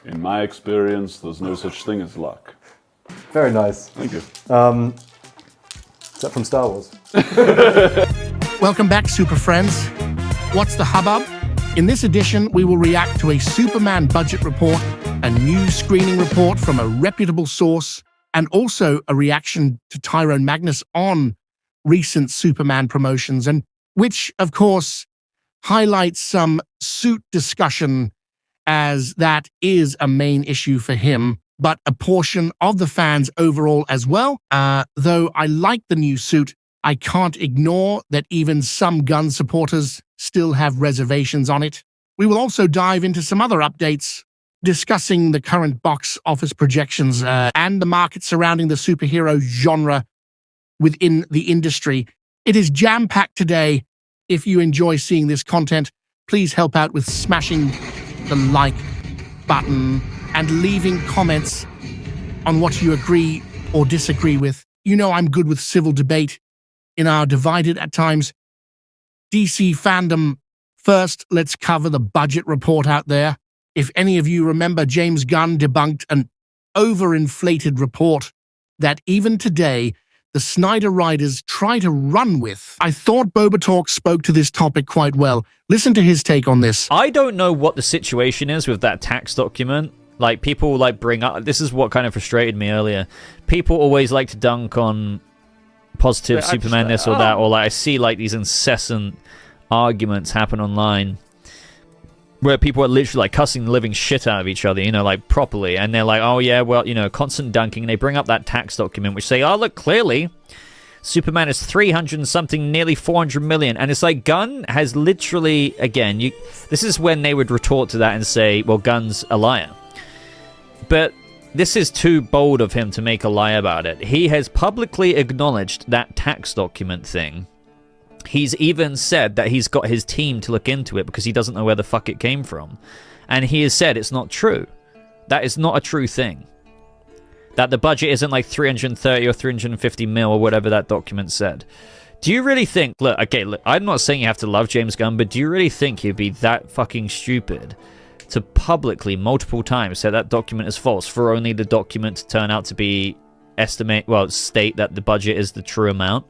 In my experience, there's no such thing as luck. Very nice. Thank you. Is that from Star Wars? Welcome back, Super Friends. What's the hubbub? In this edition, we will react to a Superman budget report, a new screening report from a reputable source, and also a reaction to Tyrone Magnus on recent Superman promotions, and which, of course, highlights some suit discussion, as that is a main issue for him, but a portion of the fans overall as well. Though I like the new suit, I can't ignore that even some Gunn supporters still have reservations on it. We will also dive into some other updates, discussing the current box office projections and the market surrounding the superhero genre within the industry. It is jam-packed today. If you enjoy seeing this content, please help out with smashing the like button and leaving comments on what you agree or disagree with. You know I'm good with civil debate in our divided at times DC fandom. First, let's cover the budget report out there. If any of you remember, James Gunn debunked an overinflated report that even today the Snyder writers try to run with. I thought Boba Talk spoke to this topic quite well. Listen to his take on this. I don't know what the situation is with that tax document. Like, people bring up, this is what kind of frustrated me earlier. People always like to dunk on positive Superman this or that, or I see these incessant arguments happen online where people are literally cussing the living shit out of each other, properly, and they're like, oh yeah, well, constant dunking, and they bring up that tax document which say, oh look, clearly Superman is 300 and something, nearly 400 million, and it's like Gunn has literally, again, this is when they would retort to that and say, well, Gunn's a liar. But this is too bold of him to make a lie about it. He has publicly acknowledged that tax document thing. He's even said that he's got his team to look into it because he doesn't know where the fuck it came from. And he has said it's not true. That is not a true thing. That the budget isn't 330 or 350 mil or whatever that document said. Do you really think... Look, I'm not saying you have to love James Gunn, but do you really think he'd be that fucking stupid to publicly, multiple times, say that document is false for only the document to turn out to be state that the budget is the true amount?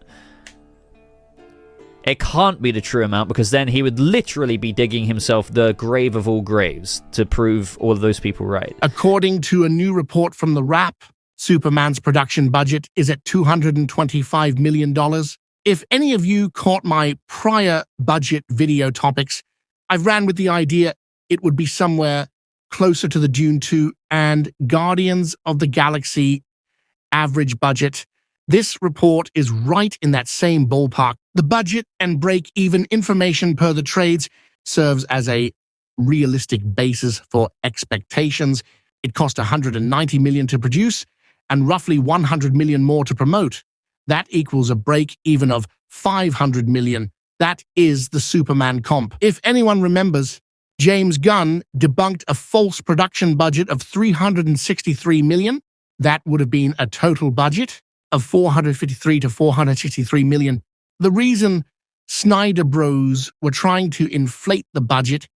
It can't be the true amount, because then he would literally be digging himself the grave of all graves to prove all of those people right. According to a new report from The Wrap, Superman's production budget is at $225 million. If any of you caught my prior budget video topics, I've ran with the idea it would be somewhere closer to the Dune 2 and Guardians of the Galaxy average budget. This report is right in that same ballpark. The budget and break-even information per the trades serves as a realistic basis for expectations. It cost $190 million to produce and roughly $100 million more to promote. That equals a break-even of $500 million. That is the Superman comp. If anyone remembers, James Gunn debunked a false production budget of $363 million. That would have been a total budget of $453 to $463 million. The reason Snyder Bros were trying to inflate the budget,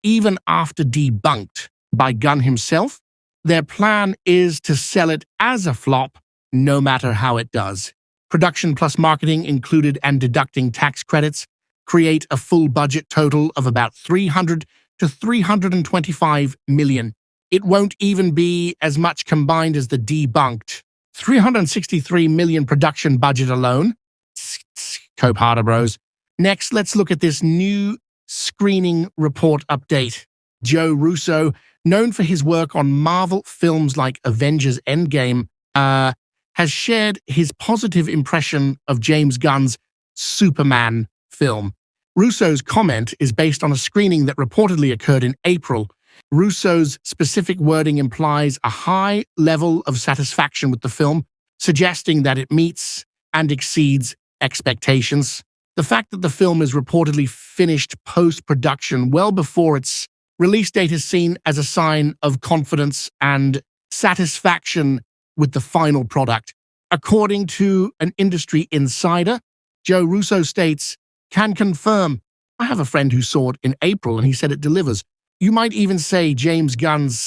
even after debunked by Gunn himself, their plan is to sell it as a flop, no matter how it does. Production plus marketing included and deducting tax credits create a full budget total of about $300 to $325 million. It won't even be as much combined as the debunked $363 million production budget alone. Cope harder, bros. Next, let's look at this new screening report update. Joe Russo, known for his work on Marvel films like Avengers Endgame, has shared his positive impression of James Gunn's Superman film. Russo's comment is based on a screening that reportedly occurred in April. Russo's specific wording implies a high level of satisfaction with the film, suggesting that it meets and exceeds expectations. The fact that the film is reportedly finished post-production well before its release date is seen as a sign of confidence and satisfaction with the final product. According to an industry insider, Joe Russo states, "Can confirm. I have a friend who saw it in April and he said it delivers. You might even say James Gunn's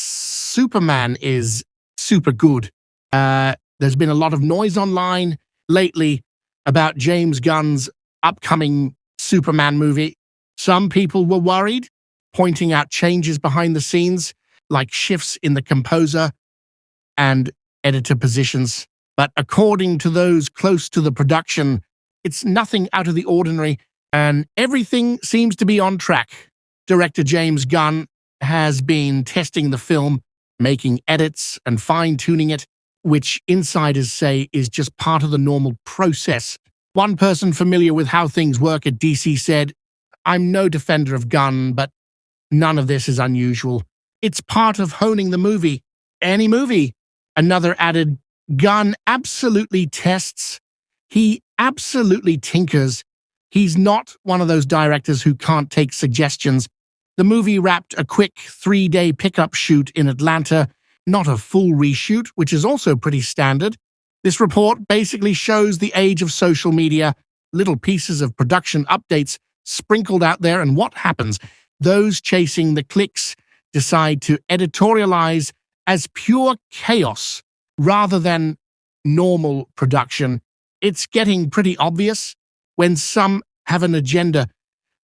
Superman is super good. There's been a lot of noise online lately about James Gunn's upcoming Superman movie. Some people were worried, pointing out changes behind the scenes, like shifts in the composer and editor positions. But according to those close to the production, it's nothing out of the ordinary, and everything seems to be on track. Director James Gunn has been testing the film, making edits and fine-tuning it, which insiders say is just part of the normal process. One person familiar with how things work at DC said, "I'm no defender of Gunn, but none of this is unusual. It's part of honing the movie. Any movie." Another added, "Gunn absolutely tests. He absolutely tinkers. He's not one of those directors who can't take suggestions." The movie wrapped a quick 3-day pickup shoot in Atlanta, not a full reshoot, which is also pretty standard. This report basically shows the age of social media, little pieces of production updates sprinkled out there, and what happens? Those chasing the clicks decide to editorialize as pure chaos rather than normal production. It's getting pretty obvious when some have an agenda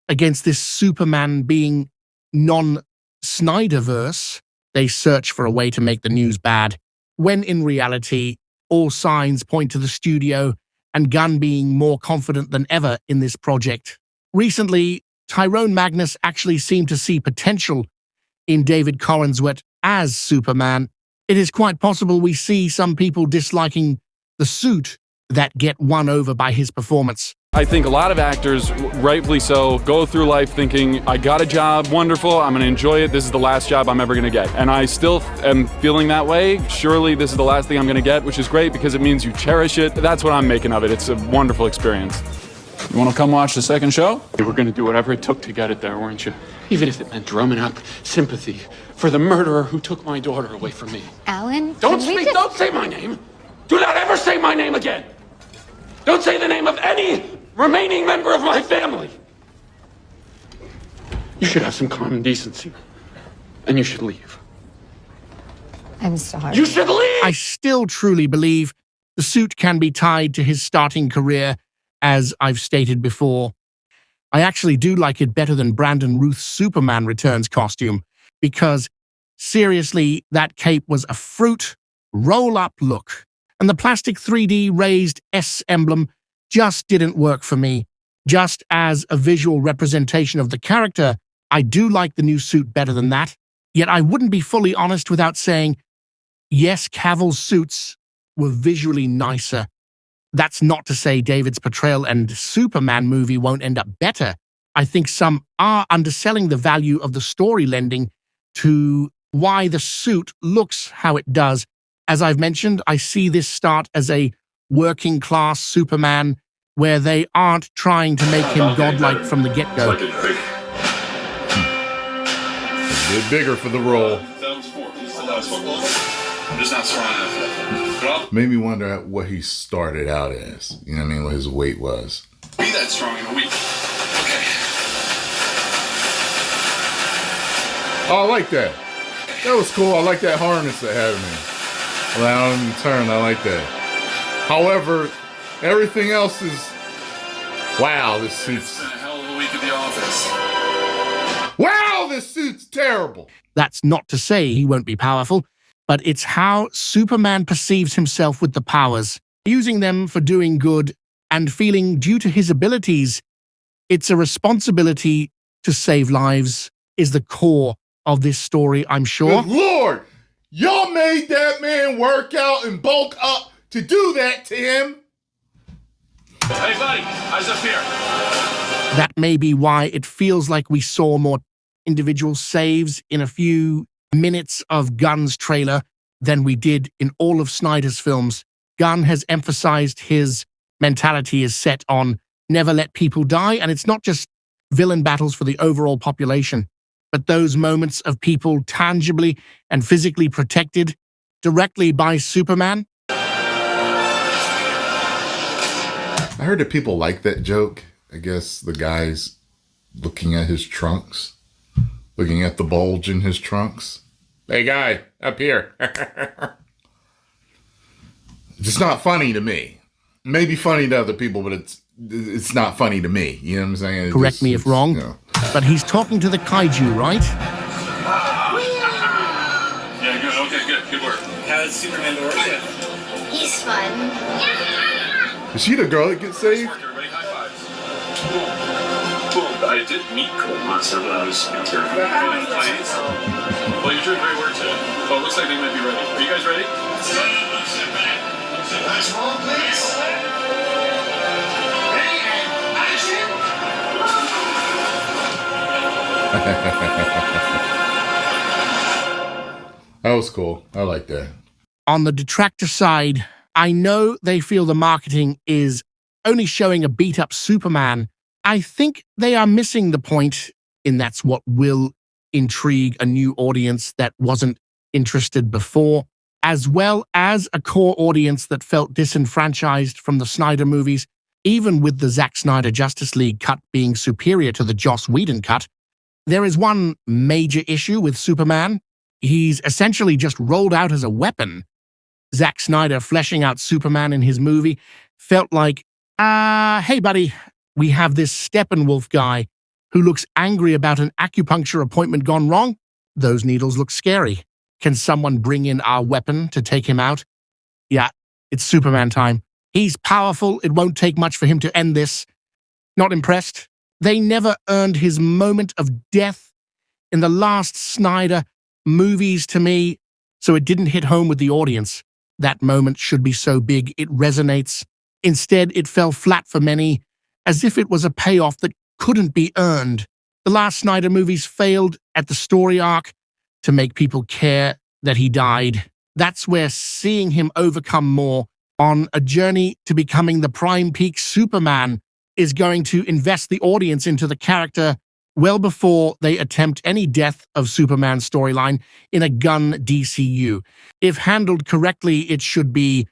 against this Superman being non-Snyderverse. They search for a way to make the news bad, when in reality, all signs point to the studio and Gunn being more confident than ever in this project. Recently, Tyrone Magnus actually seemed to see potential in David Corenswet as Superman. It is quite possible we see some people disliking the suit that get won over by his performance. I think a lot of actors, rightfully so, go through life thinking, I got a job, wonderful, I'm going to enjoy it, this is the last job I'm ever going to get. And I still am feeling that way. Surely this is the last thing I'm going to get, which is great because it means you cherish it. That's what I'm making of it. It's a wonderful experience. You want to come watch the second show? You were going to do whatever it took to get it there, weren't you? Even if it meant drumming up sympathy for the murderer who took my daughter away from me. Alan, Don't say my name. Do not ever say my name again. Don't say the name of any remaining member of my family. You should have some common decency. And you should leave. I'm sorry. You should leave! I still truly believe the suit can be tied to his starting career, as I've stated before. I actually do like it better than Brandon Routh's Superman Returns costume, because seriously, that cape was a fruit roll-up look, and the plastic 3D raised S emblem just didn't work for me. Just as a visual representation of the character, I do like the new suit better than that. Yet I wouldn't be fully honest without saying, yes, Cavill's suits were visually nicer. That's not to say David's portrayal and Superman movie won't end up better. I think some are underselling the value of the story lending to why the suit looks how it does. As I've mentioned, I see this start as a working-class Superman where they aren't trying to make him godlike from the get-go. A bit bigger for the role. I'm just not strong enough. Made me wonder what he started out as. You know what I mean? What his weight was. Be that strong in a week. Okay. Oh, I like that. That was cool. I like that harness they had him in. Allowing him to turn. I like that. However, everything else is... Wow, this suit's... It's been a hell of a week at the office. Wow, this suit's terrible. That's not to say he won't be powerful, but it's how Superman perceives himself with the powers, using them for doing good and feeling due to his abilities. It's a responsibility to save lives is the core of this story, I'm sure. Good Lord! Y'all made that man work out and bulk up to do that to him? Hey, buddy, eyes up here. That may be why it feels like we saw more individual saves in a few minutes of Gunn's trailer than we did in all of Snyder's films. Gunn has emphasized his mentality is set on never let people die, and it's not just villain battles for the overall population, but those moments of people tangibly and physically protected directly by Superman. I heard that people like that joke. I guess the guy's looking at his trunks, looking at the bulge in his trunks. Hey, guy, up here. It's not funny to me. Maybe funny to other people, but it's not funny to me. You know what I'm saying? Correct me if wrong, but he's talking to the kaiju, right? Yeah, good. Okay, good work. How's Superman to work with? He's fun. Is she the girl that gets saved? Everybody, high fives. Cool. I did meet Cole once, but I was terrified. Well, you're doing great work today. Oh, it looks like they might be ready. Are you guys ready? That's wrong, please. Ready and action. That was cool. I like that. On the detractor side, I know they feel the marketing is only showing a beat-up Superman. I think they are missing the point, and that's what will intrigue a new audience that wasn't interested before, as well as a core audience that felt disenfranchised from the Snyder movies, even with the Zack Snyder Justice League cut being superior to the Joss Whedon cut. There is one major issue with Superman. He's essentially just rolled out as a weapon. Zack Snyder fleshing out Superman in his movie felt like, hey buddy, we have this Steppenwolf guy who looks angry about an acupuncture appointment gone wrong. Those needles look scary. Can someone bring in our weapon to take him out? Yeah, it's Superman time. He's powerful. It won't take much for him to end this. Not impressed? They never earned his moment of death in the last Snyder movies to me, so it didn't hit home with the audience. That moment should be so big it resonates. Instead, it fell flat for many, as if it was a payoff that couldn't be earned. The last Snyder movies failed at the story arc to make people care that he died. That's where seeing him overcome more on a journey to becoming the prime peak Superman is going to invest the audience into the character well before they attempt any death of Superman's storyline in a Gunn DCU. If handled correctly, it should be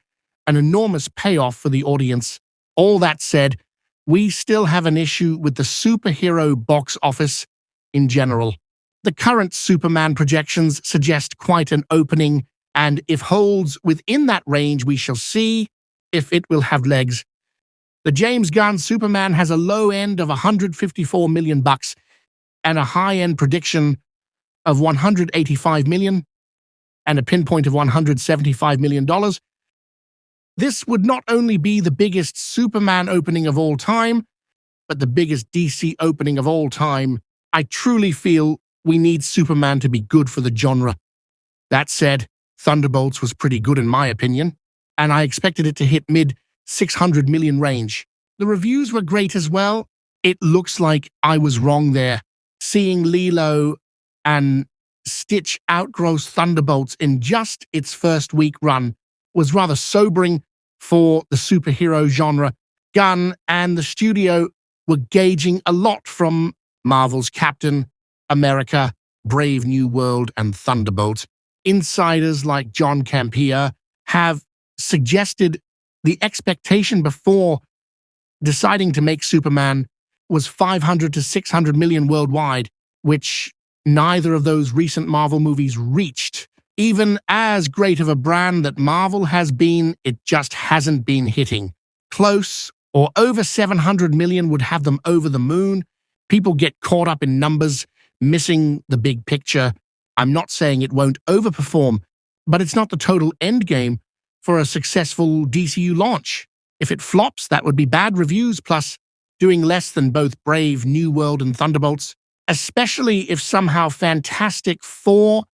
an enormous payoff for the audience. All that said, we still have an issue with the superhero box office in general. The current Superman projections suggest quite an opening, and if holds within that range, we shall see if it will have legs. The James Gunn Superman has a low end of $154 million and a high-end prediction of $185 million and a pinpoint of $175 million. This would not only be the biggest Superman opening of all time, but the biggest DC opening of all time. I truly feel we need Superman to be good for the genre. That said, Thunderbolts was pretty good in my opinion, and I expected it to hit mid-600 million range. The reviews were great as well. It looks like I was wrong there. Seeing Lilo and Stitch outgross Thunderbolts in just its first week run was rather sobering for the superhero genre. Gunn and the studio were gauging a lot from Marvel's Captain America, Brave New World, and Thunderbolt. Insiders like John Campea have suggested the expectation before deciding to make Superman was 500 to 600 million worldwide, which neither of those recent Marvel movies reached. Even as great of a brand that Marvel has been, it just hasn't been hitting. Close or over 700 million would have them over the moon. People get caught up in numbers, missing the big picture. I'm not saying it won't overperform, but it's not the total endgame for a successful DCU launch. If it flops, that would be bad reviews plus doing less than both Brave New World and Thunderbolts, especially if somehow Fantastic Four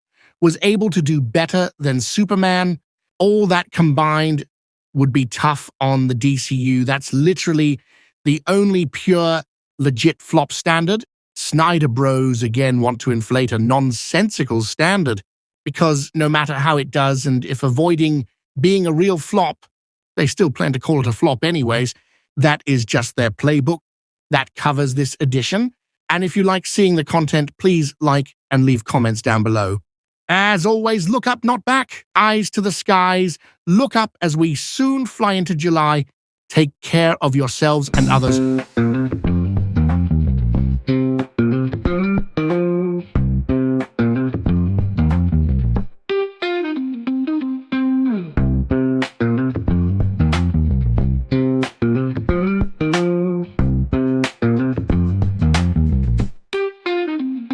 was able to do better than Superman. All that combined would be tough on the DCU. That's literally the only pure, legit flop standard. Snyder Bros again want to inflate a nonsensical standard because no matter how it does, and if avoiding being a real flop, they still plan to call it a flop anyways, that is just their playbook. That covers this edition. And if you like seeing the content, please like and leave comments down below. As always, look up, not back. Eyes to the skies. Look up as we soon fly into July. Take care of yourselves and others.